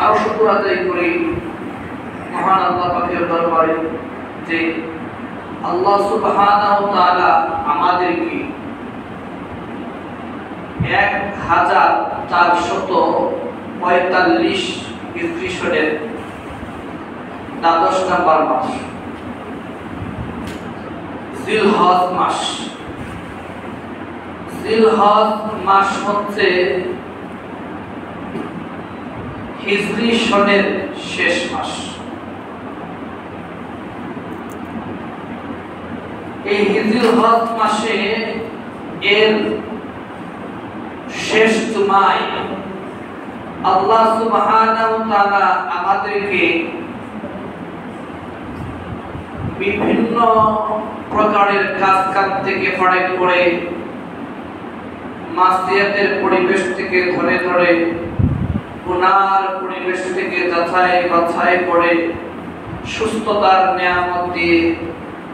আরো শুকর আদায় করি মহান আল্লাহ পাকের দরবারে যে আল্লাহ সুবহানাহু ওয়া তাআলা আমাদেরকে 1445 হিজরি সনের ১২ নম্বর মাস জিলহজ মাস। জিলহজ মাস হচ্ছে হিজরি সনের শেষ মাস। এই জিলহজ মাসে এর শেষ জুমায় আল্লাহ সুবহানাহু ওয়া তাআলা আমাদেরকে বিভিন্ন প্রকারের কাজ থেকে ফারাক করে মাসিয়াতের পরিবেশ থেকে ধরে ধরে গুনার পরিবেশ থেকে যাচাই বাছাই করে সুস্থতার নিয়ামত দিয়ে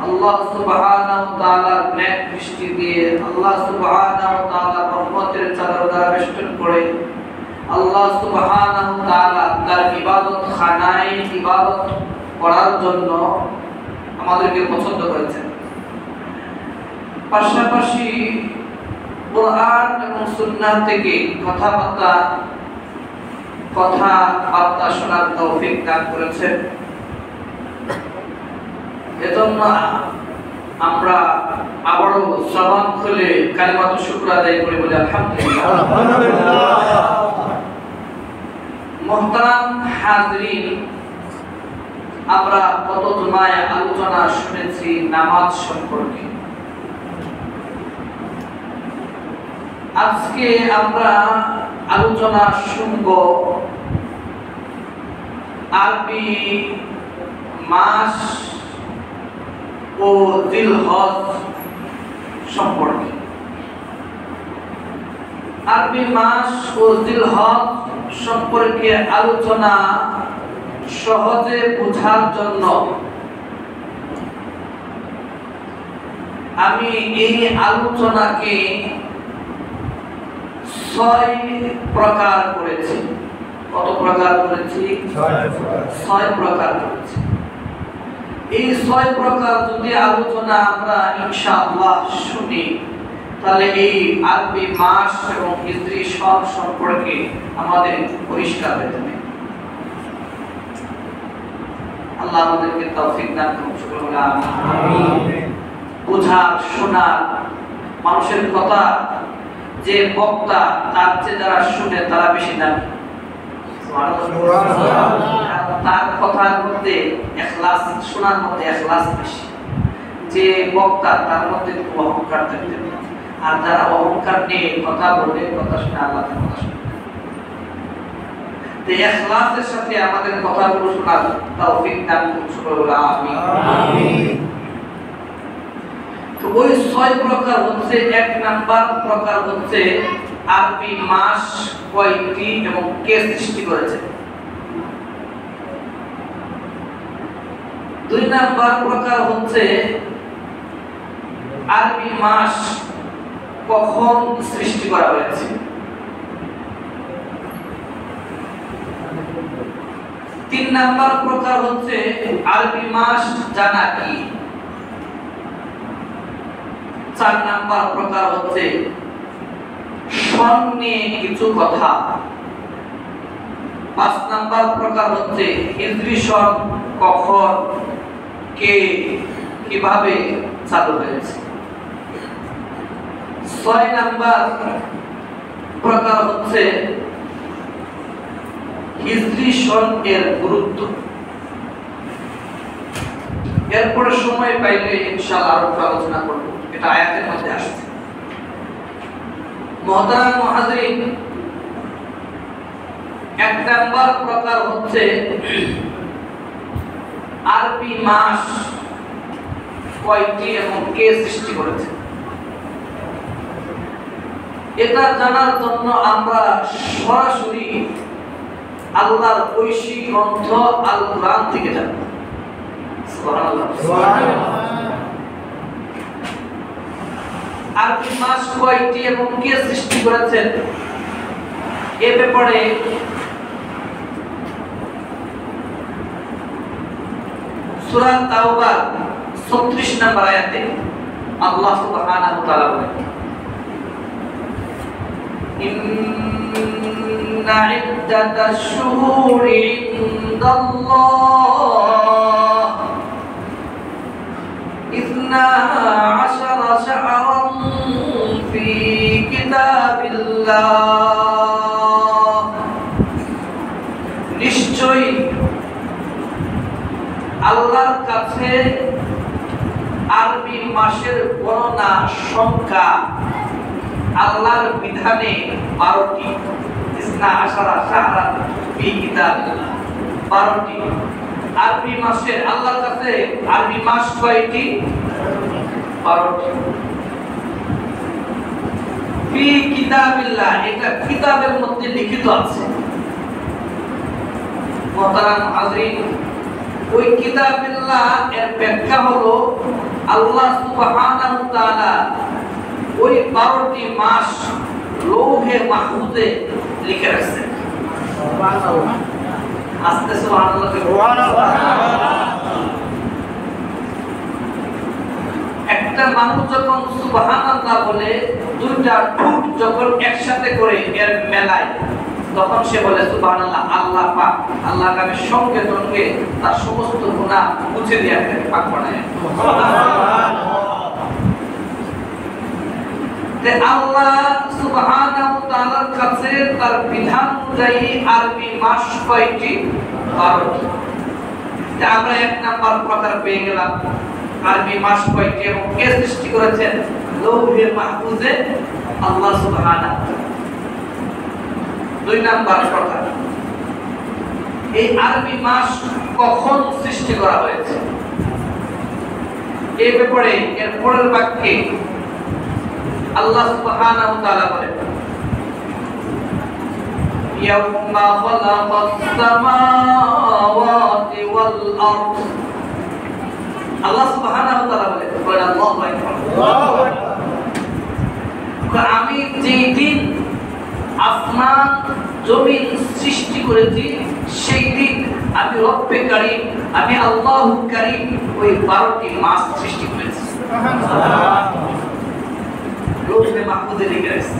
আল্লাহ সুবহানাহু ওয়া তাআলার নেক দৃষ্টি দিয়ে আল্লাহ সুবহানাহু ওয়া তাআলার রহমতের চাদর দ্বারা বেষ্টন করে আল্লাহ সুবহানাহু ওয়া তাআলা তার ইবাদত খানায় ইবাদত করার জন্য আমাদেরকে পছন্দ করেছেন। পাশাপাশি কোরআন এবং সুন্নাহ থেকে কথাবার্তা শোনার তৌফিক দান করেছেন। এজন্য আমরা আবারও জবান খুলে কালিমাতুশ শুকর আদায় করি বলি আলহামদুলিল্লাহ। মুহতারাম হাজরিন, আমরা গত জুমায় আলোচনা শুনেছি নামাজ সম্পর্কে। আজকে আমরা আলোচনা শুনব আরবি মাস ও জিলহজ সম্পর্কে। আরবি মাস ও জিলহজ সম্পর্কে আলোচনা সহজে বোঝার জন্য আমি এই আলোচনাকে 6 প্রকার করেছি। কত প্রকার করেছি? 6 প্রকার করেছি। এই 6 প্রকার যদি আলোচনা আমরা ইনশাআল্লাহ শুনি তাহলে এই আরবি মাস এবং হিজরি সন সম্পর্কে আমাদের পরিষ্কার হয়ে যাবে। আল্লাহ আমাদেরকে তৌফিক দান করুন। আমিন। বোঝার শোনার মানুষের কথা যে বক্তা তার চেয়ে যারা শুনে তারা বেশি দামি। তার কথার মধ্যে ইখলাস, শোনার মধ্যে ইখলাস বেশি। যে বক্তা তার মধ্যে অহংকার থাকতে পারে, আর যারা অহংকার নিয়ে কথা বলে কথা শুনে আল্লাহর কথা শুনে। তো ইখলাসের সাথে আমাদের কথাগুলো শোনার তৌফিক দান করুন। আমিন। তো ওই 6 প্রকার হচ্ছে, 1 নাম্বার প্রকার হচ্ছে আরবি মাস কয়টি এবং কে সৃষ্টি করেছে। 2 নাম্বার প্রকার হচ্ছে আরবি মাস কখন সৃষ্টি করা হয়েছে। 3 নাম্বার প্রকার হচ্ছে আরবি মাস জানা কি। 4 নাম্বার প্রকার হচ্ছে সন নিয়ে কিছু কথা। 5 নাম্বার প্রকার হচ্ছে হিজরি সন কখন, কে, কিভাবে চালু হয়েছে। 6 নাম্বার প্রকার হচ্ছে হিজরি সন এর গুরুত্ব। এরপরে সময় পাইলে ইনশাআল্লাহ আরো আলোচনা করব। এটা আয়াতের মধ্যে আসছে। মুহতারাম মুহাজিরিন, 1 নাম্বার প্রকার হচ্ছে আরবি মাস কয়টি এবং কে সৃষ্টি করেছে। এটা জানার জন্য আমরা সরাসরি আল্লাহর ঐশী গ্রন্থ আল কুরআন থেকে জানব। সুবহানাল্লাহ। আরবি মাস কয়টি এবং কে সৃষ্টি করেছেন এ ব্যাপারে সূরা তাওবা 36 নম্বর আয়াতে আল্লাহ সুবহানাহু ওয়া তাআলা বলেন ইন্না ইদ্দাতাশ শুহুরি ইনদাল্লাহ ইসনা আশারা শাহরান ফি কিতাবিল্লাহ নিশ্চয়ই আল্লাহর কাছে আরবি মাসের গণনা সংখ্যা আল্লাহর বিধানে 12টি ইসনা আশারা শাহরান ফি কিতাবিল্লাহ 12টি আরবি মাসের আল্লাহর কাছে আরবি মাস কয়টি 12টি ফি কিতাবিল্লাহ এটা কিতাবের মধ্যে লিখিত আছে মুহতারাম হাজরিন ওই কিতাবিল্লাহ এর ব্যাখ্যা হলো আল্লাহ সুবহানাহু ওয়া তাআলা ওই 12টি মাস লৌহে মাহফুজে লিখে রাখছেন সুবহানাল্লাহ আস্তে সুবহানাল্লাহ সুবহানাল্লাহ একটা মানুষ যখন সুবহানাল্লাহ বলে দুইটা ঠোঁট যখন একসাথে করে এর মেলায় তখন সে বলে সুবহানাল্লাহ আল্লাহ পাক আল্লাহর নামের সঙ্গে সঙ্গে তার সমস্ত গুনাহ মুছে দিয়ে পাক বানায় যে আল্লাহ সুবহানাহু ওয়া তাআলার কাছে তার বিধান অনুযায়ী আরবি মাস কয়টি 12টি আমরা এক নাম্বার কথা পেয়ে গেলাম আরবি মাস কয়টি এবং কে সৃষ্টি করেছেন লৌহে মাহফুজে আল্লাহ সুবহানাহু দুই নাম্বার কথা এই আরবি মাস কখন সৃষ্টি করা হয়েছে এই ব্যাপারে এর পরের বাক্যে আল্লাহ সুবহানাহু ওয়া তাআলা বলেন ইয়াউমা খালাকাস সামাওয়াতি ওয়াল আরদ আল্লাহ সুবহানাহু ওয়া তাআলা বলেন আল্লাহু আকবার আমি যেই দিন আসমান জমিন সৃষ্টি করেছি সেই দিন আমি রব্বে কারীম আমি আল্লাহু কারীম ওই 12টি মাস সৃষ্টি করেছি সুবহানাল্লাহ লৌহে মাহফুজে লিখে রাখছি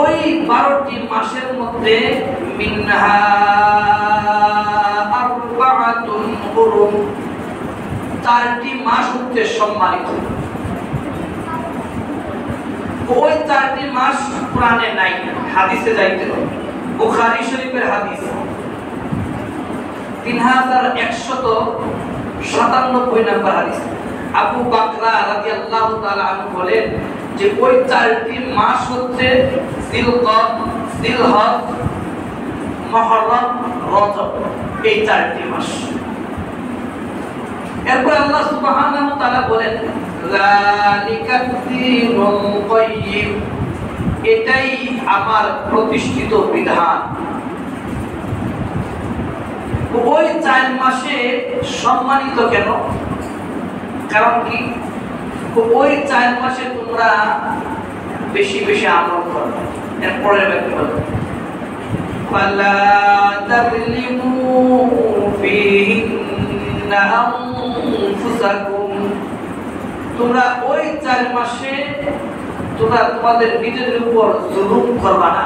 ওই 12টি মাসের মধ্যে মিনহা আরবাআতুন হুরুম 4টি মাস হচ্ছে সম্মানিত ওই 4টি মাস কোরআনে নাই হাদিসে যাইতে হবে বুখারী শরীফের হাদিস 3197 নম্বর হাদিস আবু বকর রাদিয়াল্লাহু তাআলা আনহু বলেন যে ওই 4টি মাস হচ্ছে জিলকদ জিলহজ মুহররম রজব এই 4টি মাস এরপর আল্লাহ সুবহানাহু ওয়া তাআলা বলেন যালিকাদ দীনুল কাইয়্যিম এটাই আমার প্রতিষ্ঠিত বিধান ওই 4 মাসে সম্মানিত কেন কারণ কি ওই 4 মাসে তোমরা বেশি বেশি আমল করো এরপরে ব্যাখ্যা হলো ফালা তাযলিমু ফীহিন্না আনফুসাকুম তোমরা ওই 4 মাসে তোমরা তোমাদের নিজেদের উপর জুলুম করবা না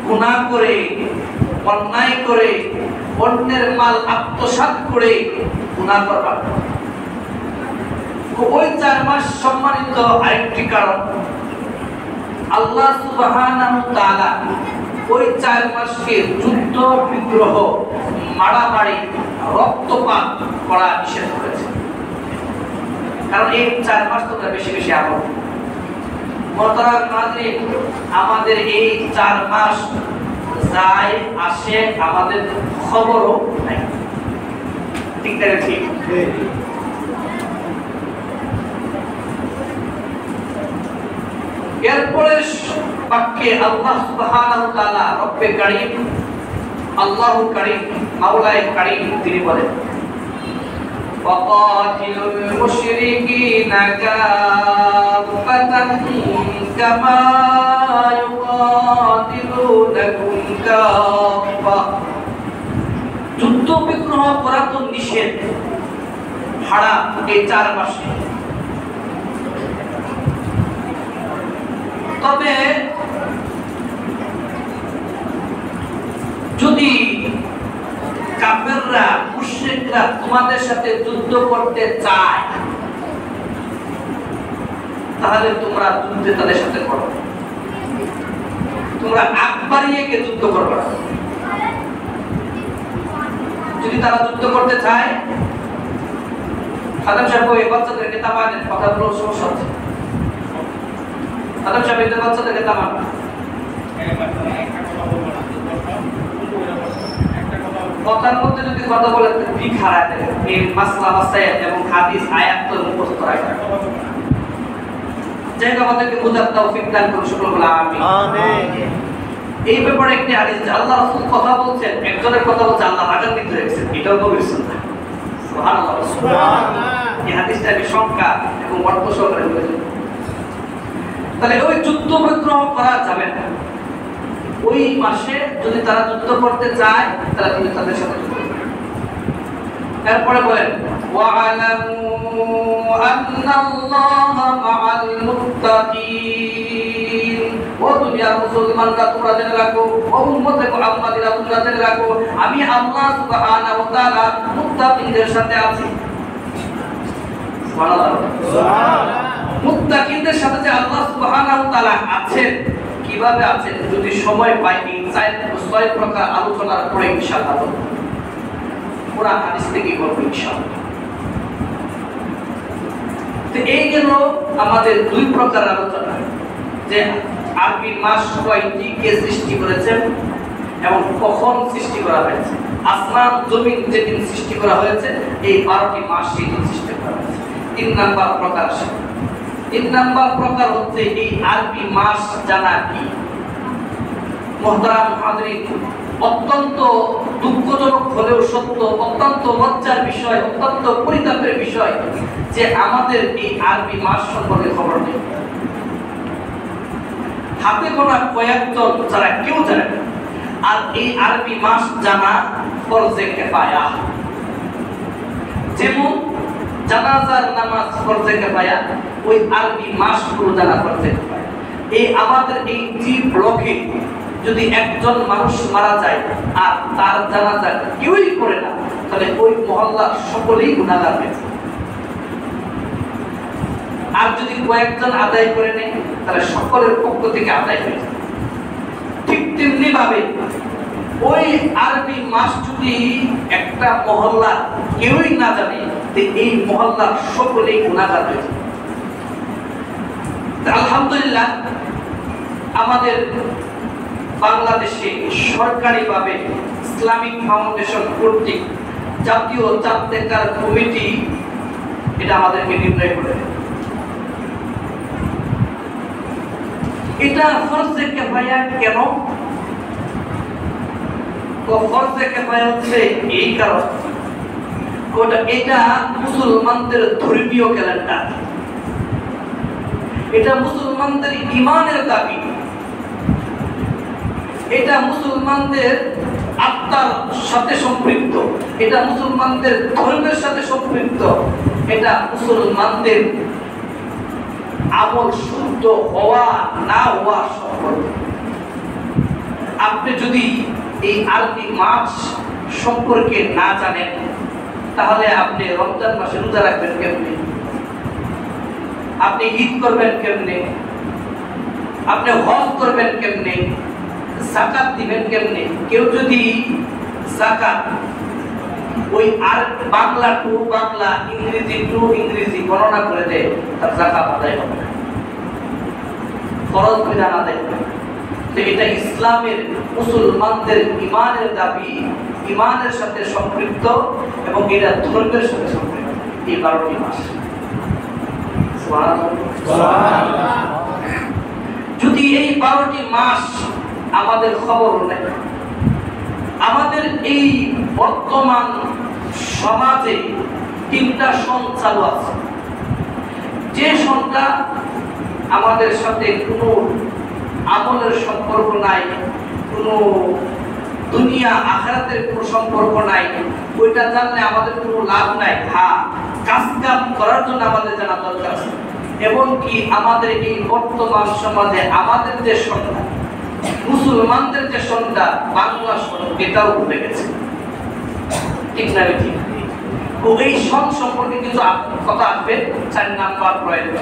গুনাহ করে অন্যায় করে অন্যের মাল আত্মসাৎ করে গুনাহ করবা না ওই 4 মাস সম্মানিত আরেকটি কারণ আল্লাহ সুবহানাহু ওয়া তাআলা ওই 4 মাসকে যুদ্ধ বিগ্রহ মারামারি রক্তপাত করা নিষেধ করেছে কারণ এই 4 মাস তোমরা বেশি বেশি আমল মুহতারাম হাজরিন আমাদের এই 4 মাস যায় আসে আমাদের খবরও নাই ঠিক আছে ঠিক এরপরে বাক্যে আল্লাহ সুবহানাহু ওয়া তাআলা রব্বে কারীম আল্লাহু কারীম মাওলায়ে কারীম তিনি বলেন وقاتلوا المشركين كافة كما يقاتلونكم كافة বিগ্রহ করা তো নিষেধ, হারাম এই 4 মাসে। তবে যদি কাফেররা মুশরিকরা তোমাদের সাথে যুদ্ধ করতে চায় তাহলে তোমরা যুদ্ধে তাদের সাথে করো, তোমরা আগ বাড়িয়ে গিয়ে যুদ্ধ করবে না। যদি তারা যুদ্ধ করতে চায়, খাদেম সাহেব এই বাচ্চাদেরকে তামানের কথাগুলো সমস্যা হচ্ছে। খাদেম সাহেব এই বাচ্চাদেরকে তামান কথার মধ্যে যদি কথা বলে দিক হারায় দেবে, এই মাসলা মাসাইল এবং হাদিস আয়াত তো মুখস্থ রাখা। যাই হোক, আমাদেরকে বুঝার তৌফিক দান করুন, সকলে বলে আমিন। এই ব্যাপারে একটি হাদিস, আল্লাহ রাসূল কথা বলছেন, একজনের কথা বলছে, আল্লাহ রাগান্বিত হয়েছেন, এটাও নবীর সুন্নাহ। সুবহানাল্লাহ, সুবহানাল্লাহ। এই হাদিসটা আমি সংখ্যা এবং অর্থ সহকারে বলেছি। তাহলে ওই যুদ্ধ বিগ্রহ করা যাবে না। ওই মাসে যদি তারা যুদ্ধ করতে চায় তাহলে তুমি তাদের সাথে যুদ্ধ করবে। এরপরে বলেন ওয়া'লামু আন্নাল্লাহা মা'আল মুত্তাকিন। ও দুনিয়ার মুসলমানরা তোমরা জেনে রাখো, ও উম্মতে মুহাম্মাদিরা তোমরা জেনে রাখো, আমি আল্লাহ সুবহানাহু ওয়া তাআলা মুত্তাকিনদের সাথে আছি। সুবহানাল্লাহ, সুবহানাল্লাহ। মুত্তাকিনদের সাথে যে আল্লাহ সুবহানাহু ওয়া তাআলা আছেন, কিভাবে আছেন যদি সময় পাই এই 6 প্রকার আলোচনার পরে ইনশাআল্লাহ কোরআন হাদিস থেকে বলবো ইনশাআল্লাহ। তো এই গেল আমাদের 2 প্রকার আলোচনা, যে আরবি মাস কয়টি, কে সৃষ্টি করেছেন এবং কখন সৃষ্টি করা হয়েছে। আসমান জমিন যেদিন সৃষ্টি করা হয়েছে, এই 12টি মাস সেদিন সৃষ্টি করা হয়েছে। 3 নাম্বার প্রকার। 3 নাম্বার প্রকার হচ্ছে এই আরবি মাস জানা কি। মুহতারাম হাজরিন, অত্যন্ত দুঃখজনক হলেও সত্য, অত্যন্ত লজ্জার বিষয়, অত্যন্ত পরিতাপের বিষয় যে আমাদের এই আরবি মাস সম্পর্কে খবর নেই। হাতে গোনা কয়েকজন যারা কেউ জানে না। আর এই আরবি মাস জানা ফরজে কিফায়া। যেমন জানাজার নামাজ ফরজে কিফায়া, ওই আরবি মাসগুলো জানা ফরজে কিফায়া। এই আমাদের এই জি ব্লকে যদি একজন মানুষ মারা যায় আর তার জানাজা কেউই করে না, তাহলে ওই মহল্লার সকলেই গুনাহগার হয়েছে। আর যদি কয়েকজন আদায় করে নেয় তাহলে সকলের পক্ষ থেকে আদায় হয়ে যায়। ঠিক তেমনি ভাবে ওই আরবি মাস যদি একটা মহল্লার কেউই না জানে, এই মহল্লার সকলেই গুনাহগার হয়ে যায়। আলহামদুলিল্লাহ, আমাদের বাংলাদেশে সরকারিভাবে ইসলামিক ফাউন্ডেশন কর্তৃক জাতীয় জাতেকার কমিটি এটা আমাদেরকে নির্ণয় করে। এটা ফরজে কিফায়া কেন? ফরজে কিফায়া হচ্ছে এই কারণ, এটা মুসলমানদের ধর্মীয় ক্যালেন্ডার, এটা মুসলমানদের ঈমানের দাবি, এটা মুসলমানদের আত্মার সাথে সম্পৃক্ত, এটা মুসলমানদের ধর্মের সাথে সম্পৃক্ত, এটা মুসলমানদের আমল শুদ্ধ হওয়া না হওয়া সম্পর্কে। আপনি যদি এই আরবি মাস সম্পর্কে না জানেন তাহলে আপনি রমজান মাসে রোজা রাখবেন কেমনে? আপনি ঈদ করবেন কেমনে? আপনি হজ করবেন কেমনে? যাকাত দিবেন কেমনে? কেউ যদি যাকাত ওই আর বাংলা টু বাংলা, ইংরেজি টু ইংরেজি গণনা করে দেয়, তার যাকাত আদায় হবে না, ফরজ বিধান আদায় হবে না। তো এটা ইসলামের মুসলমানদের ঈমানের দাবি, ঈমানের সাথে সম্পৃক্ত এবং এটা ধর্মের সাথে সম্পৃক্ত। এই 12টি মাস, সুবহানাল্লাহ। যদি এই 12টি মাস আমাদের খবর নেই, আমাদের এই বর্তমান সমাজে 3টা সন চালু আছে, যে সনটা আমাদের সাথে কোনো আমলের সম্পর্ক নাই, কোনো দুনিয়া আখিরাতের কোনো সম্পর্ক নাই, ওইটা জানলে আমাদের কোনো লাভ নাই। হ্যাঁ, কাজ কাম করার জন্য আমাদের জানা দরকার আছে। এমনকি আমাদের এই বর্তমান সমাজে আমাদের যে সংখ্যা, মুসলমানদের যে সংখ্যা, বাংলা সংখ্যা এটাও উঠে গেছে, ঠিক না? ঠিক। এই সম্পর্কে কিছু কথা আসবে 4 নাম্বার পয়েন্টে।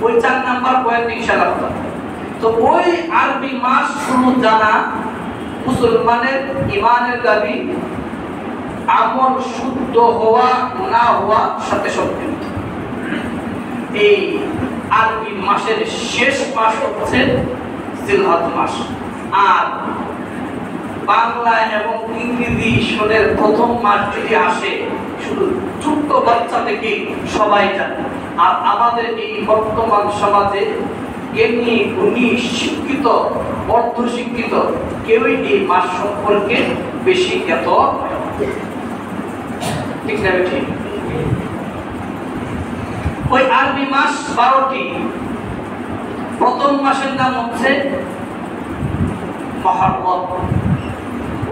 ওই 4 নাম্বার পয়েন্ট ইনশাআল্লাহ। তো ওই আরবি মাস শুরু জানা মুসলমানের ইমানের দাবি, আমল শুদ্ধ হওয়া না হওয়ার সাথে সম্পৃক্ত। এই আরবি মাসের শেষ মাস হচ্ছে জিলহজ মাস, আর বাংলা এবং ইংরেজি সনের প্রথম মাস যদি আসে শুধু ছোট্ট বাচ্চা থেকে সবাই জানে। আর আমাদের এই বর্তমান সমাজে এমনি উনি শিক্ষিত অর্ধ শিক্ষিত কেউই এই মাস সম্পর্কে বেশি জ্ঞাত, ঠিক না? ঠিক। ওই আরবি মাস 12টি। প্রথম মাসের নাম হচ্ছে মুহররম।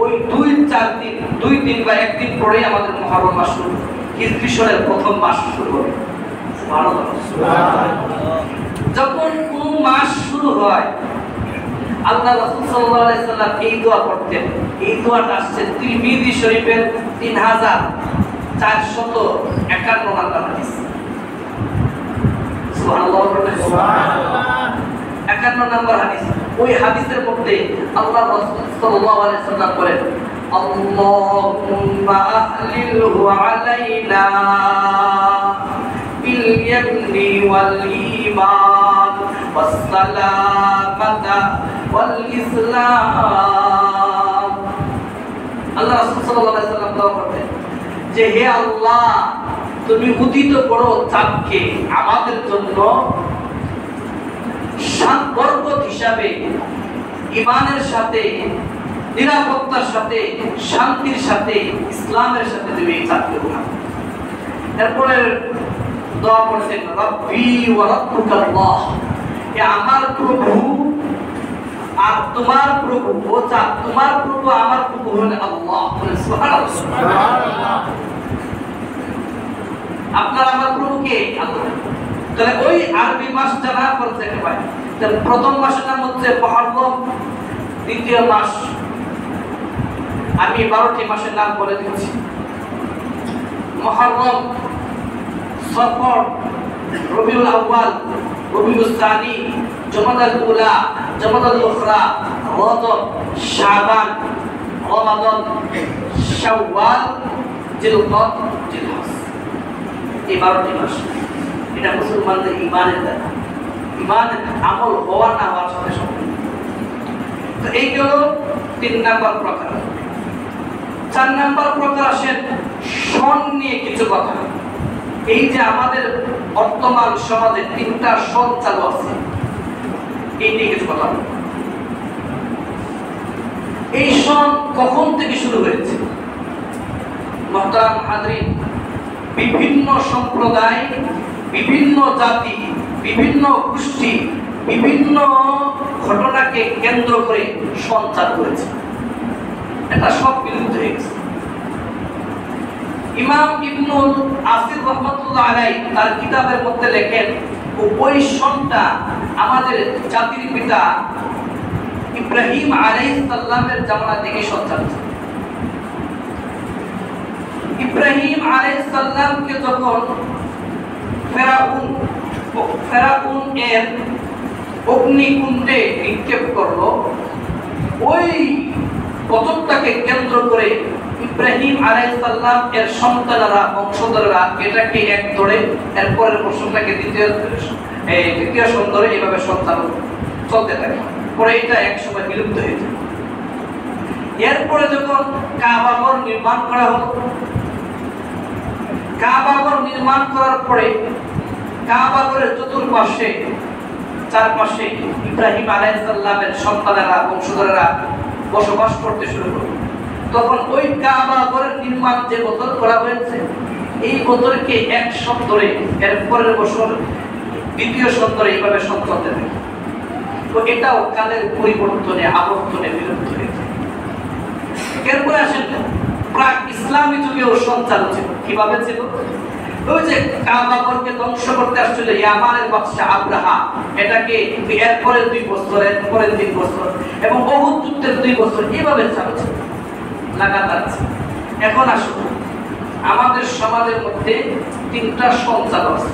ওই 2-4 দিন, 2 দিন বা 1 দিন পরে আমাদের মুহররম মাস শুরু, হিজরি সনের প্রথম মাস শুরু হবে। যখন কোন মাস শুরু হয়, আল্লাহ রাসূল সাল্লাল্লাহু আলাইহি সাল্লাম এই দোয়া করতেন। এই দোয়াটা আসছে তিরমিজি শরীফের 3451 নম্বর হাদিস। সুবহানাল্লাহ, সুবহানাল্লাহ। 51 নম্বর হাদিস। ওই হাদিসের মধ্যে আল্লাহ রাসূল সাল্লাল্লাহু আলাইহি সাল্লাম বলেন, আল্লাহুম্মা আহলিলহু আলাইনা বিল ইয়ামনি ওয়াল ঈমান ওয়াস সালামাতা ওয়াল ইসলাম। আল্লাহ রাসূল সাল্লাল্লাহু আলাইহি সাল্লাম দোয়া করতেন যে হে আল্লাহ, তুমি উদিত করো চাঁদকে আমাদের জন্য বরকত হিসাবে, ঈমানের সাথে, নিরাপত্তার সাথে, শান্তির সাথে, ইসলামের সাথে তুমি এই চাঁদকে উঠাও। এরপরে দোয়া করছেন, রব্বি ওয়া রাব্বুকাল্লাহ, হে আমার প্রভু আর তোমার প্রভু। ও চাঁদ, তোমার প্রভু আমার প্রভু হলেন আল্লাহ। সুবহানাল্লাহ। আপনার আমার প্রভু কে? আল্লাহ। তাহলে ওই আরবি মাস জানা করতে ভাই। তাহলে প্রথম মাসের নাম হচ্ছে মুহররম, দ্বিতীয় মাস আমি 12টি মাসের নাম বলে দিচ্ছি। মুহররম, সফর, রবিউল আউয়াল, রবিউল সানি, জমাদাল উলা, জমাদাল উখরা, রজব, শাবান, রমাদান, শাওয়াল, জিলকদ, জিলহজ। এই 12টি মাস। এটা মুসলমানদের ঈমানের দ্বারা, ঈমানের আমল হওয়া না হওয়ার সাথে সম্পর্কিত। তো এই হলো 3 নাম্বার প্রকার। 4 নাম্বার প্রকার আসেন সন নিয়ে কিছু কথা। এই যে আমাদের বর্তমান সমাজে 3টা সন চালু আছে, এই নিয়ে কিছু কথা। এই সন কখন থেকে শুরু হয়েছে? মুহতারাম হাজরিন, বিভিন্ন সম্প্রদায়, বিভিন্ন জাতি, বিভিন্ন গোষ্ঠী, বিভিন্ন ঘটনাকে কেন্দ্র করে সঞ্চার করেছে। এটা সব বিলুপ্ত হয়ে গেছে। ইমাম ইবনুল আসির রাহমাতুল্লাহ আলাইহি তার কিতাবের মধ্যে লেখেন, ওই সনটা আমাদের জাতির পিতা ইব্রাহিম আলাইহিস সালামের জামানা থেকে সঞ্চার হয়েছে। ইব্রাহিম আলাইহিস সালামকে যখন ফেরাউন এর অগ্নিকুণ্ডে নিক্ষেপ করলো, ওই পতনটাকে কেন্দ্র করে ইব্রাহিম আলাইহিস সালাম এর সন্তানেরা, বংশধরেরা এটাকে এক ধরে এরপরের বংশটাকে দ্বিতীয় সন্তান এইভাবে সঞ্চালন চলতে থাকে। পরে এটা এক সময় বিলুপ্ত হয়ে যায়। এরপরে যখন কাবা ঘর নির্মাণ করা হলো, কাবা ঘর নির্মাণ করার পরে কাবা ঘরের চতুর্পাশে, চারপাশে ইব্রাহিম আলাইহিস সালামের সন্তানেরা, বংশধরেরা বসবাস করতে শুরু করলো। তখন ওই কাবা ঘরের নির্মাণ যে বছর করা হয়েছে, এই বছরকে এক সপ্তাহে, এর পরের বছর দ্বিতীয় সপ্তাহে এইভাবে চলতে থাকে। তো এটাও কালের পরিবর্তনে, আবর্তনে বিলুপ্ত হয়েছে। এরপরে আসেন প্রাক ইসলামী যুগেও সঞ্চালন ছিল। কিভাবে ছিল? ওই যে কাবাকে ধ্বংস করতে আসছিল ইয়ামানের বাদশা আব্রাহা, এটাকে এরপরে 2 বছর, এরপরে 3 বছর এবং বহুত যুদ্ধের 2 বছর এভাবে চালছে লাগাতার। এখন আসুন, আমাদের সমাজের মধ্যে 3টা সঞ্চালন আছে।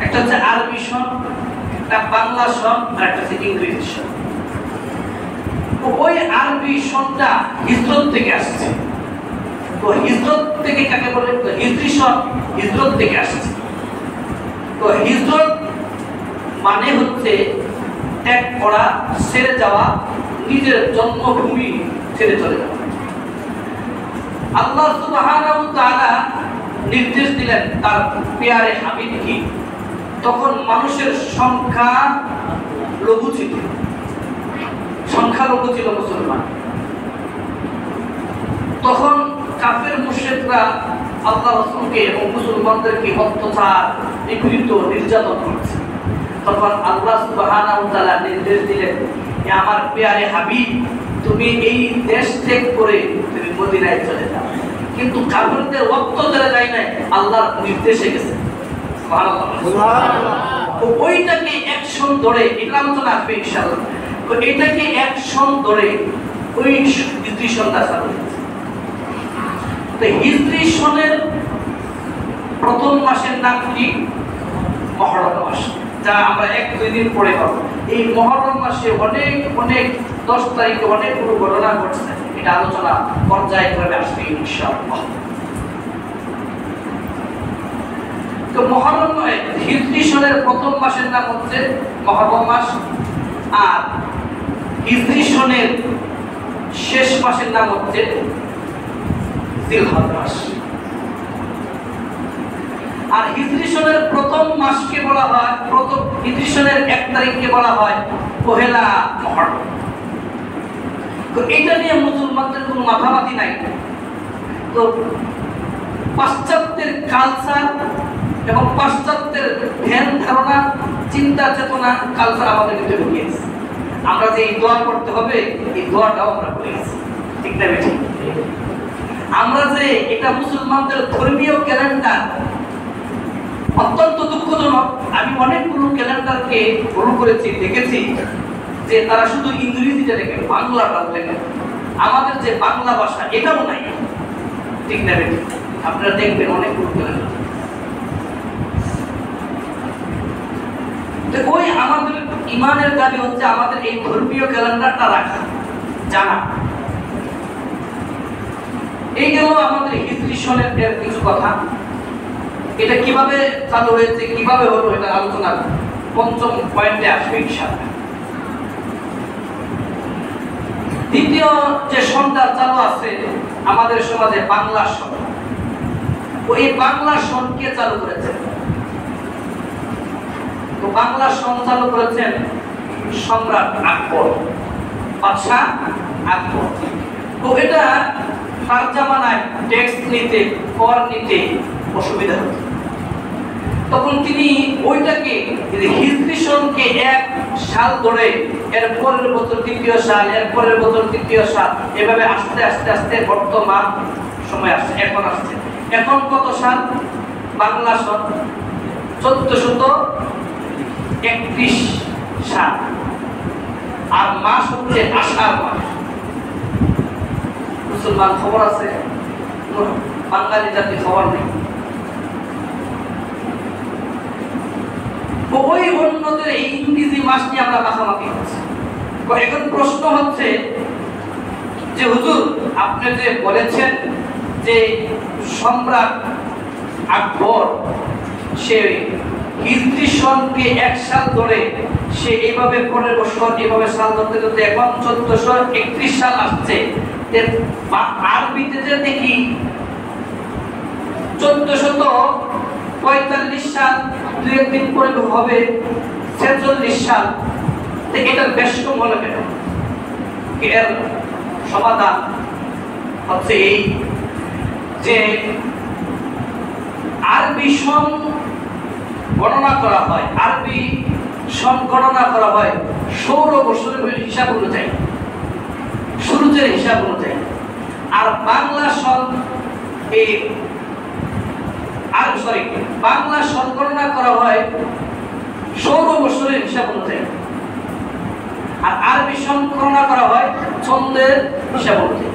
একটা হচ্ছে আরবি সন, একটা বাংলা সন, আর একটা হচ্ছে ইংরেজি সন। ওই আরবি সনটা হিজরত থেকে আসছে। তো হিজরত থেকে কাকে বলে? হিজরি সন হিজরত থেকে আসছে। তো হিজরত মানে হচ্ছে ত্যাগ করা, ছেড়ে যাওয়া, নিজের জন্মভূমি ছেড়ে চলে যাওয়া। আল্লাহ সুবহানাহু ওয়া তাআলা নির্দেশ দিলেন তার পেয়ারে হাবিবকে। তখন মানুষের সংখ্যা লঘু ছিল, সংখ্যালঘু ছিল মুসলমান। তখন কাফের মুশরিকরা আল্লাহ রাসূলকে এবং মুসলমানদেরকে অত্যাচার, নিপীড়িত, নির্যাতন করছে। তখন আল্লাহ সুবহানাহু ওয়া তাআলা নির্দেশ দিলেন, হে আমার পেয়ারে হাবিব, তুমি এই দেশ ত্যাগ করে তুমি মদিনায় চলে যাও। কিন্তু কাফেরদের রক্ত চলে যায় না, আল্লাহর নির্দেশে গেছে। সুবহানাল্লাহ, সুবহানাল্লাহ। তো ওইটাকে অ্যাকশন ধরে, এটা আলোচনা আসবে ইনশাআল্লাহ। তো এটাকে অ্যাকশন ধরে ওই হিজরি সনটা চালু হয়েছে। তো হিজরি সনের প্রথম মাসের নাম কি? মুহররম মাস, যা আমরা 1-2 দিন পরে পাবো। এই মুহররম মাসে অনেক 10 তারিখে অনেকগুলো ঘটনা ঘটছে। এটা আলোচনা পর্যায়ক্রমে আসবে ইনশাআল্লাহ। তো মুহররম হিজরি সনের প্রথম মাসের নাম হচ্ছে মুহররম মাস, আর হিজরি সনের শেষ মাসের নাম হচ্ছে জিলহজ মাস। আর হিজরি সনের প্রথম মাসকে বলা হয়, প্রথম হিজরি সনের 1 তারিখকে বলা হয় পহেলা মুহররম। তো এটা নিয়ে মুসলমানদের কোনো মাথামাতি নাই। তো পাশ্চাত্যের কালচার এবং পাশ্চাত্যের ধ্যান ধারণা, চিন্তা চেতনা, কালচার আমাদের ভিতরে ঢুকিয়েছে। আমরা যে এই দোয়া করতে হবে, এই দোয়াটাও আমরা করে গেছি, ঠিক না বেঠিক? আমরা যে এটা মুসলমানদের ধর্মীয় ক্যালেন্ডার, অত্যন্ত দুঃখজনক। আমি অনেকগুলো ক্যালেন্ডারকে ফলো করেছি, দেখেছি যে তারা শুধু ইংরেজিটা লেখে, বাংলাটা লেখে। আমাদের যে বাংলা ভাষা, এটাও নাই, ঠিক না বেঠিক? আপনারা দেখবেন অনেকগুলো ক্যালেন্ডার। তো ওই আমাদের ইমানের দাবি হচ্ছে আমাদের এই ধর্মীয় ক্যালেন্ডারটা রাখা, জানা। এই গেল আমাদের হিজরি সনের কিছু কথা। এটা কিভাবে চালু হয়েছে, কিভাবে হলো, এটা আলোচনা 5ম পয়েন্টে আসবে ইনশাআল্লাহ। দ্বিতীয় যে সনটা চালু আছে আমাদের সমাজে, বাংলা সন। ওই বাংলা সন কে চালু করেছে? তো বাংলা সন চালু করেছেন সম্রাট আকবর, বাদশা আকবর। তো এটা তার জামানায় ট্যাক্স নিতে, কর নিতে অসুবিধা হতো। তখন তিনি ওইটাকে হিজরি সনকে 1 সাল ধরে, এর পরের বছর 2য় সাল, এর পরের বছর 3য় সাল, এভাবে আস্তে আস্তে আস্তে বর্তমান সময় আসছে, এখন আসছে। এখন কত সাল? বাংলা সন 1431 সাল, আর মাস হচ্ছে আষাঢ় মাস। মুসলমান খবর আছে, বাঙালি জাতি খবর নেই। ওই অন্যদের এই ইংরেজি মাস নিয়ে আমরা মাখামাখি করছি। এখন প্রশ্ন হচ্ছে যে হুজুর, আপনি যে বলেছেন যে সম্রাট আকবর সে হিজরি সনকে 1 সাল ধরে, সে এইভাবে পরের বছর এইভাবে সাল ধরতে ধরতে এখন 1431 সাল আসছে। আরবিতে যে দেখি 1445 সাল, 2-1 দিন পরে হবে 46 সাল। এটার বেশ কম হলো কেন? এর সমাধান হচ্ছে এই যে আরবি সন গণনা করা হয়, আরবি সন গণনা করা হয় সৌর বছরের হিসাব অনুযায়ী, সূর্যের হিসাব অনুযায়ী। আর বাংলা সন এই বাংলা সন গণনা করা হয় সৌর বছরের হিসাব অনুযায়ী, আর আরবি সন গণনা করা হয় চন্দ্রের হিসাব অনুযায়ী।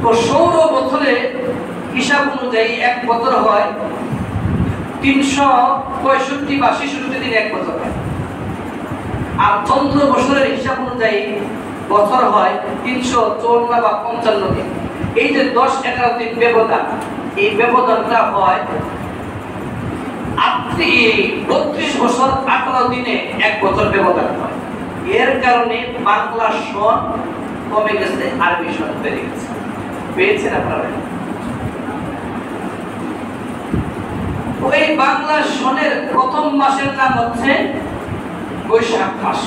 তো সৌর বছরে হিসাব অনুযায়ী এক বছর হয় 365 বা 66 দিন এক বছর হয়, আর চন্দ্র বছরের হিসাব অনুযায়ী বছর হয় 354 বা 55 দিন। এই যে 10-11 দিন ব্যবধান, এই ব্যবধানটা হয় 32 বছর 18 দিনে এক বছর ব্যবধান হয়। এর কারণে বাংলা সন কমে গেছে, আরবি সন বেড়ে গেছে। পেয়েছেন আপনারা? ওই বাংলা সনের প্রথম মাসের নাম হচ্ছে বৈশাখ মাস,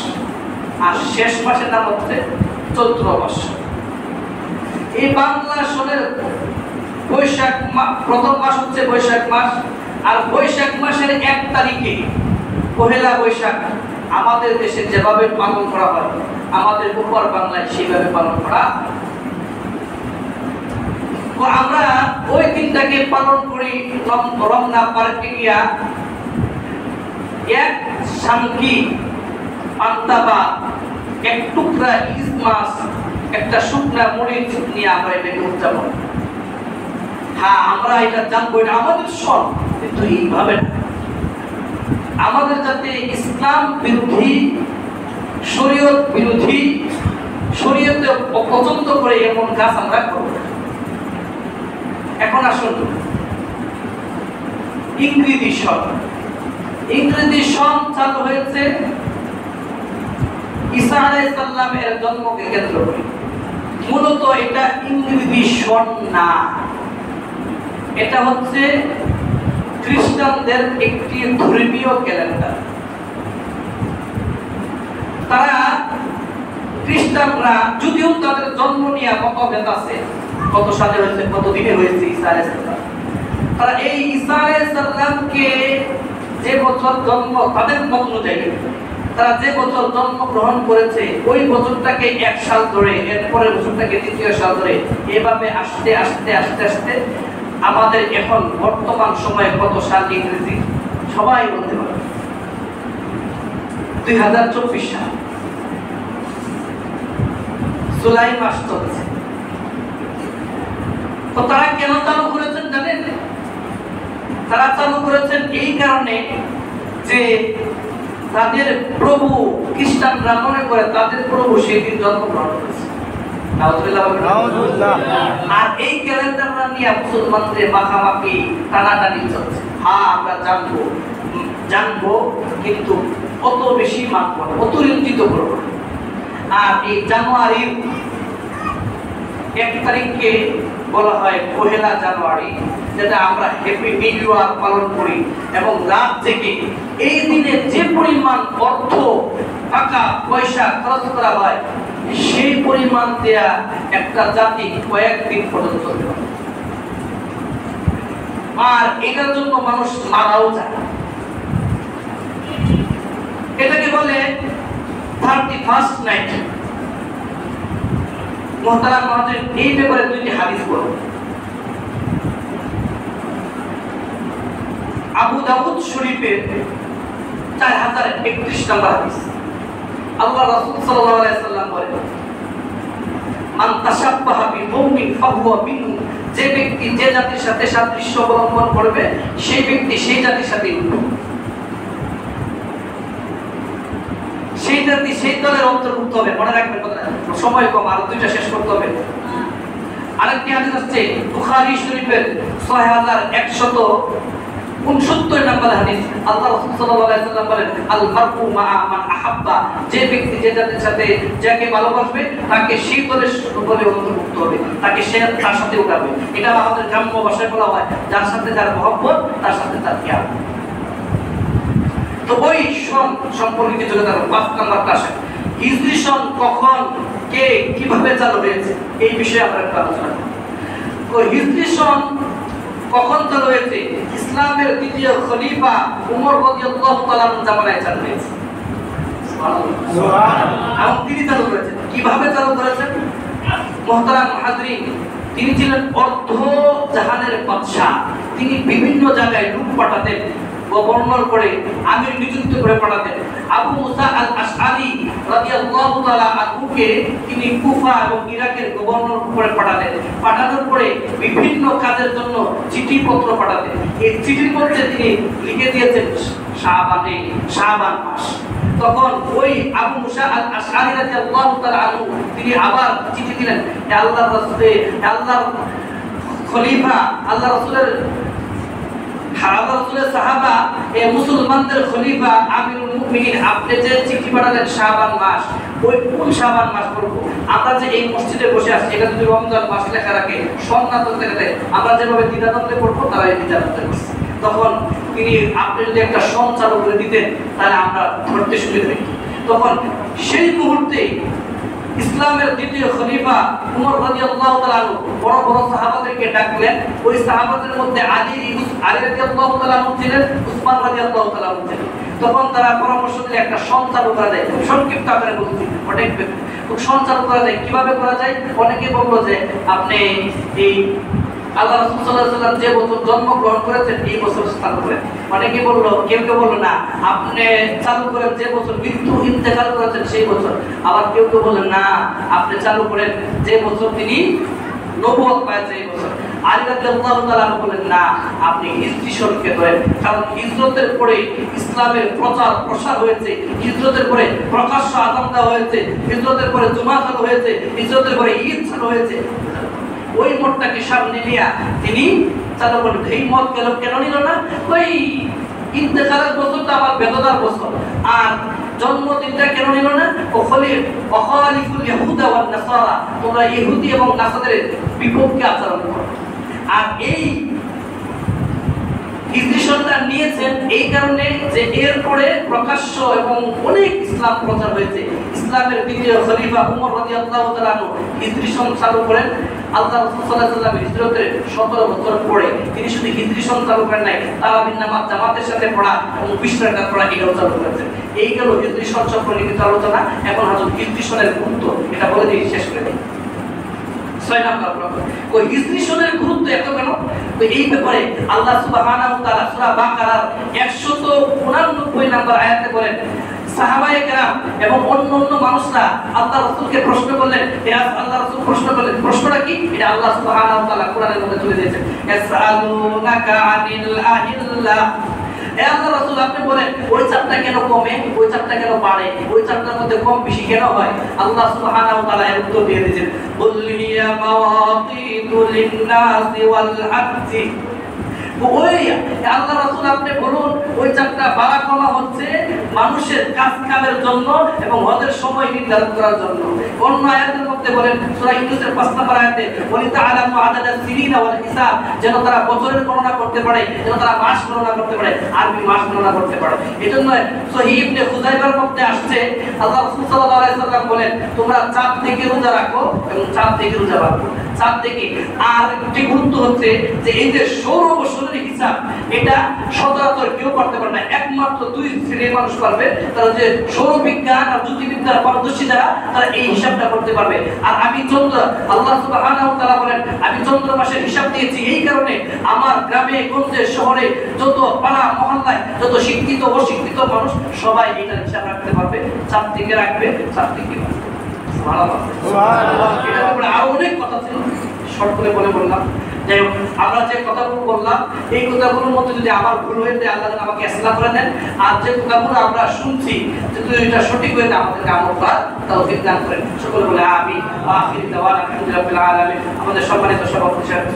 আর শেষ মাসের নাম হচ্ছে চৈত্র মাস। এই বাংলা সনের প্রথম মাস হচ্ছে বৈশাখ মাস, আর বৈশাখ মাসের 1 তারিখে পহেলা বৈশাখ আমাদের দেশে যেভাবে পালন করা হয়, আমাদের উপর বাংলায় সেইভাবে পালন করা। তো আমরা ওই দিনটাকে পালন করি রমনা পার্কে গিয়া এক শামকি পান্তা, এক টুকরা ইলিশ মাছ, একটা শুকনা মরিচ নিয়ে আমরা এটাকে উদযাপন। হ্যাঁ, আমরা এটা জানবো, এটা আমাদের সন, কিন্তু এইভাবে আমাদের যাতে ইসলাম বিরোধী, শরীয়ত বিরোধী, শরীয়তে অপছন্দ করে এমন কাজ আমরা করব। এখন আসুন ইংরেজি সন চালু হয়েছে ঈসা আলাইহিস সালামের জন্মকে কেন্দ্র করে। মূলত এটা ইংরেজি সন না, এটা হচ্ছে খ্রিস্টানদের একটি ধর্মীয় ক্যালেন্ডার। তারা খ্রিস্টানরা যদিও তাদের জন্ম নিয়ে মতভেদ আছে, কত সালে হয়েছে, কত দিনে হয়েছে ঈসা আলাইহিস সালাম, তারা এই ঈসা আলাইহিস সালামকে যে বছর জন্ম, তাদের মত অনুযায়ী তারা যে বছর জন্মগ্রহণ করেছে ওই বছরটাকে 1 সাল ধরে, এরপরের বছরটাকে 2য় সাল ধরে, এভাবে আস্তে আস্তে আস্তে আস্তে আমাদের এখন বর্তমান সময়ে কত সাল ইংরেজি সবাই বলতে পারে, 2024 সাল, জুলাই মাস চলছে। তো তারা কেন চালু করেছেন জানেন? তারা চালু করেছেন এই কারণে যে তাদের প্রভু, খ্রিস্টানরা মনে করে তাদের প্রভু সেই দিন জন্মগ্রহণ করেছে। আর এই ক্যালেন্ডারটা নিয়ে মুসলমানদের মাখামাখি টানাটানি চলছে। হ্যাঁ, আমরা জানবো, কিন্তু অত বেশি মানবো না, অতিরঞ্জিত করবো না। আর এই জানুয়ারির 1 তারিখকে বলা হয় পহেলা জানুয়ারি, যেটা আমরা হ্যাপি নিউ ইয়ার পালন করি, এবং রাত থেকে এই দিনে যে পরিমাণ অর্থ, টাকা পয়সা খরচ করা হয়, সেই পরিমাণ দেয়া একটা জাতি কয়েকদিন পর্যন্ত চলতে পারে। আর এটার জন্য মানুষ মারাও যায়। এটাকে বলে 31st নাইট। মুহতারাম মুহাজির, এই ব্যাপারে 2টি হাদিস বলো। আবু দাউদ শরীফের 4031 নম্বর হাদিস। আল্লাহ রাসূল সাল্লাল্লাহু আলাইহি সাল্লাম বলেন, মান তাশাব্বাহা বিকওমিন ফাহুয়া মিনহুম, যে ব্যক্তি যে জাতির সাথে সাদৃশ্য অবলম্বন করবে সেই ব্যক্তি সেই জাতির সাথে উঠবে, সেই জাতি সেই দলের অন্তর্ভুক্ত হবে। মনে রাখবেন কথা, সময় কম, আরো 2টা শেষ করতে হবে। আরেকটি হাদিস আছে বুখারী শরীফের 6169 নম্বর হাদিস। আল্লাহ রাসূল সাল্লাল্লাহু আলাইহি সাল্লাম বলেন, আল মারউ মা'a মান আহাব্বা, যে ব্যক্তি যে জাতির সাথে যাকে ভালোবাসবে তাকে সেই দলের উপরে অন্তর্ভুক্ত হবে, তাকে সে তার সাথে উঠাবে। এটা আমাদের গ্রাম্য ভাষায় বলা হয়, যার সাথে যার মহব্বত তার সাথে তার জ্ঞান। তো ওই সন সম্পর্কে চলে গেল 5 নম্বর ক্লাসে। হিজরি সন কখন, কে, কিভাবে চালু হয়েছে, এই বিষয়ে আমরা একটু আলোচনা করব। তো হিজরি সন কখন চালু হয়েছে? ইসলামের 2য় খলিফা উমর রাদিয়াল্লাহু তাআলার জামানায় চালু হয়েছে। সুবহানাল্লাহ। সুবহানাল্লাহ। এবং তিনি চালু করেছেন। কিভাবে চালু করেছেন? মুহতারাম হাজরিন, তিনি ছিলেন অর্ধ জাহানের বাদশা। তিনি বিভিন্ন জায়গায় লোক পাঠাতেন, গভর্নর করে আমির নিযুক্ত করে পাঠাতেন। আবু মুসা আল আশআরী রাদিয়াল্লাহু তাআলা আনহুকে তিনি কুফা এবং ইরাকের গভর্নর করে পাঠাতেন। পাঠানোর পরে বিভিন্ন কাজের জন্য চিঠিপত্র পাঠাতেন। এই চিঠির মধ্যে তিনি লিখে দিয়েছেন শাবান মাস। তখন ওই আবু মুসা আল আশআরী রাদিয়াল্লাহু তাআলা আনহু তিনি আবার চিঠি দিলেন, হে আল্লাহর রাসূল, আল্লাহর খলিফা, আল্লাহ রাসূলের সাহাবা, মুসলমানদের খলিফা আমিরুল মুমিনিন, আপনি যে চিঠি পাঠালেন শাবান মাস, ওই কোন শাবান মাস পড়বো? আমরা যে এই মসজিদে বসে আছি, এটা যদি রমজান মাস লেখা রাখে সন্ন্যাত লেখা, আমরা যেভাবে দ্বিধাদ্বন্দ্বে পড়বো তারা এই দ্বিধাদ্বন্দ্বে করছে। তখন তিনি আপনি যদি একটা সন চালু করে দিতেন তাহলে আমরা ধরতে সুবিধা হইত। তখন সেই মুহূর্তে ইসলামের দ্বিতীয় খলিফা উমর রাদিয়াল্লাহু তাআলা বড় বড় সাহাবাদেরকে ডাকলেন। ওই সাহাবাদের মধ্যে আলী রাদিয়াল্লাহু তাআলা ছিলেন, উসমান রাদিয়াল্লাহু তাআলা ছিলেন। তখন তারা পরামর্শ দিলে একটা সঞ্চালন করা যায়, সংক্ষিপ্ত আকারে বলছি, অনেক সঞ্চালন করা যায়। কিভাবে করা যায়? অনেকে বললো যে আপনি এই আল্লাহ রাসূল সাল্লাল্লাহু আলাইহি ওয়াসাল্লাম যে বছর জন্মগ্রহণ করেছেন এই বছর চালু করেন। অনেকে বললো, কেউ বললো না আপনি চালু করেন যে বছর মৃত্যু ইন্তেকাল করেছেন সেই বছর। আবার কেউ বললেন না আপনি চালু করেন যে বছর তিনি নবুয়ত পেয়েছেন এই বছর। আলী রাদিয়াল্লাহু তাআলা বলেন না আপনি হিজরি শরীফকে ধরেন, কারণ হিজরতের পরে ইসলামের প্রচার প্রসার হয়েছে, হিজরতের পরে প্রকাশ্য আযান দেওয়া হয়েছে, হিজরতের পরে জুমা চালু হয়েছে, হিজরতের পরে ঈদ চালু হয়েছে। ওই মতটাকে সামনে নিয়ে তিনি চালু করলেন। এই মত কেন নিল না? ওই ইন্তেকালের বছরটা আমার বেদনার বছর, আর জন্মদিনটা কেন নিল না? ওখালিফুল ইয়াহুদা ওয়ান নাসারা, তোমরা ইহুদি এবং নাসারাদের বিপক্ষে আচরণ করো। আর এই ডিসিশনটা নিয়েছেন এই কারণে যে এরপরে প্রকাশ্য এবং অনেক ইসলাম প্রচার হয়েছে। ইসলামের দ্বিতীয় খলিফা উমর রাদিয়াল্লাহু তাআলা হিজরি সন চালু করেন। আল্লাহ রাসূল সাল্লাল্লাহু আলাইহি ওয়াসাল্লাম হিজরতের 17 বছর পরে তিনি শুধু হিজরি সন চালু করেন নাই, তারাবির নামাজ জামাতের সাথে পড়া এবং 20 রাকাত পড়া এটাও চালু করেছেন। এই গেল হিজরি সন সম্পর্কিত আলোচনা। এখন হযরত হিজরি সনের গুরুত্ব এটা বলে দিয়ে শেষ করে দিই। 6 নাম্বার প্রশ্ন, ওই হিজরি সনের গুরুত্ব এত কেন? তো এই ব্যাপারে আল্লাহ সুবহানাহু ওয়া তাআলা সূরা বাকারার 189 নাম্বার আয়াতে বলেন, সাহাবায়ে কেরাম এবং অন্য মানুষরা আল্লাহ রাসূলকে প্রশ্ন করলেন। আল্লাহ রাসূল প্রশ্ন করলেন, প্রশ্নটা কি? এটা আল্লাহ সুবহানাহু ওয়া তাআলা কোরআনের মধ্যে তুলে দিয়েছেন, ইয়াসআলুনাকা আনিল আহিল্লাহ। আল্লাহ রাসূল আপনি বলেন ওই চাপটা কেন কমে, ওই চাপটা কেন বাড়ে, ওই চাপটার মধ্যে কম বেশি কেন হয়? আল্লাহ সুবহানাহু ওয়া তাআলা এর উত্তর দিয়ে দিয়েছেন, কুল হিয়া মাওয়াকিতু লিন-নাসি ওয়াল হাজ্জি। ওই আল্লাহ রাসূল আপনি বলুন ওই চাপটা বাড়া কমা হচ্ছে মানুষের কাজ কামের জন্য এবং হজের সময় নির্ধারণ করার জন্য। অন্য আয়াতের মধ্যে বলেন সূরা ইউনূসের 5 নম্বর আয়াতে, ওয়ালি তাআলামু আদাদাস সিনিনা ওয়াল হিসাব, যেন তারা বছরের গণনা করতে পারে, যেন তারা মাস গণনা করতে পারে, আরবি মাস গণনা করতে পারে। এজন্য সহিহ ইবনে খুযাইমার মধ্যে আসছে আল্লাহ রাসূল সাল্লাল্লাহু আলাইহি ওয়াসাল্লাম বলেন তোমরা চাঁদ থেকে রোজা রাখো এবং চাঁদ থেকে রোজা রাখো, চাঁদ থেকে। আর একটি গুরুত্ব হচ্ছে যে এই যে সৌর বছরের হিসাব, এটা সচরাচর কেউ করতে পারে না, একমাত্র 2 শ্রেণীর মানুষ পারবে, তারা যে সৌর বিজ্ঞান আর জ্যোতির্বিদ্যার পারদর্শী যারা, তারা এই হিসাবটা করতে পারবে। আর আমি চন্দ্র, আল্লাহ সুবহানাহু ওয়া তাআলা বলেন আমি চন্দ্র মাসের হিসাব দিয়েছি এই কারণে আমার গ্রামে গঞ্জে শহরে যত পাড়া মহল্লায় যত শিক্ষিত অশিক্ষিত মানুষ সবাই এটার হিসাব রাখতে পারবে, চাঁদ থেকে রাখবে, চাঁদ থেকে সুবহানাল্লাহ সুবহানাল্লাহ। এটার উপরে আরো অনেক কথা ছিল, শর্ট করে বললাম। যাই হোক, আমরা যে কথাগুলো বললাম এই কথাগুলোর মধ্যে যদি আমার ভুল হয়ে যায় আল্লাহ আমাকে ইসলাম করে দেন, আর যে কথাগুলো আমরা শুনছি যদি এটা সঠিক হয়ে যায় আমাদেরকে আমল করার তৌফিক দান করেন। সকলে বলে আমিন। আখির দাওয়ানা আলহামদুলিল্লাহি রাব্বিল আলামিন। আমাদের সম্মানিত সভাপতি সাহেব